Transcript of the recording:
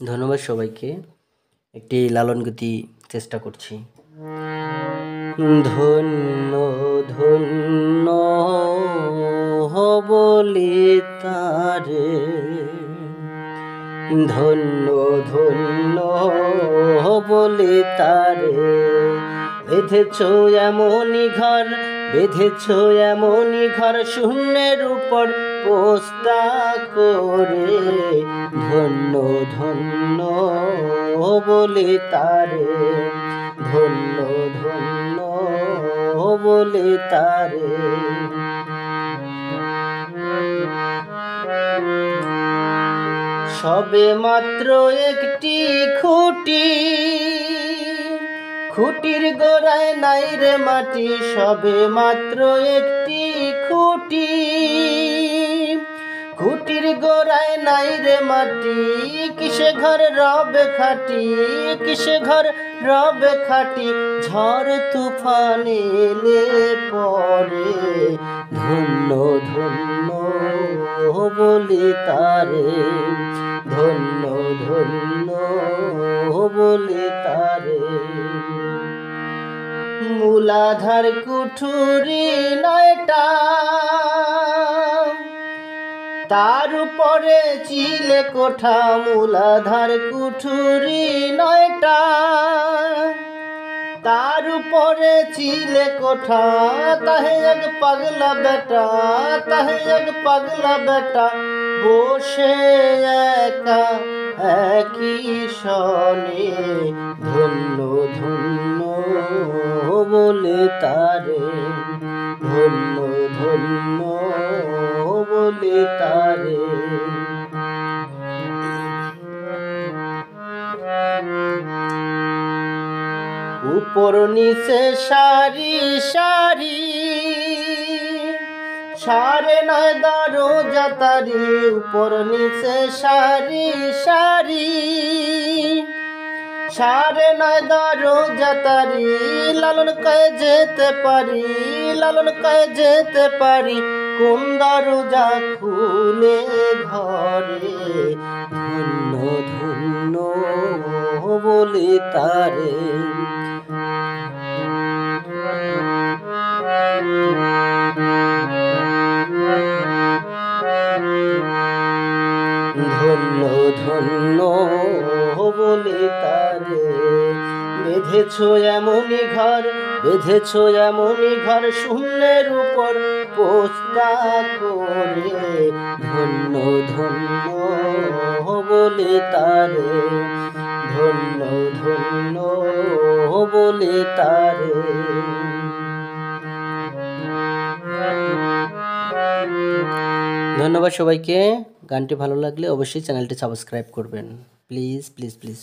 ধন্যবাদ সবাইকে। একটি লালন গীতি চেষ্টা করছি। ধন্য ধন্য বলে তারে, ধন্য ধন্য বলে তারে, বেঁধেছ এমনই ঘর, বেঁধেছ এমনই ঘর শূন্যের উপর পোস্তা করে। ধন্য ধন্য বলে তারে, ধন্য ধন্য বলে তারে। সবে মাত্র একটি খুঁটি, খুঁটির গোড়ায় নাই রে মাটি। সবে মাত্র একটি খুঁটি, খুঁটির গোড়ায় নাই রে মাটি। কিসে ঘর রবে খাটি, কিসে ঘর রবে খাটি। ঝড় তুফান এলে পরে, ধন্য ধন্য বলে তারে, ধন্য ধন্য বলে তারে। মূলাধার কুঠুরি নয়টা, তার উপরে চিলে কোঠা। মূলাধার কুঠুরি নয়টা, তার উপরে চিলে কোঠা। তাহে এক পাগলা বেটা, তাহে এক পাগলা বেটা, বসে একা একই সনে। ধন্য ধন্য বলে তারে, ধন্য ধন্য বলে তারে। উপর নিচে সারি সারি, সারে নয় দরজা তারি। উপর নিচে সারি সারি, সারে নয় দরজা তারি। লালন কয়ে যেতে পারি, লালন কয়ে যেতে পারি, কোন দরজা খুলে ঘরে। ধন্য ধন্য বলে তারে, ধন্য ধন্য বলে তারে। বেঁধেছ এমনই ঘর, বেঁধেছ এমনই ঘর শূন্যের উপর পোস্তা করে। ধন্য ধন্য বলে তারে, ধন্য ধন্য বলে তারে। ধন্যবাদ সবাইকে। গানটি ভালো লাগলে অবশ্যই চ্যানেলটি সাবস্ক্রাইব করবেন। Please please please.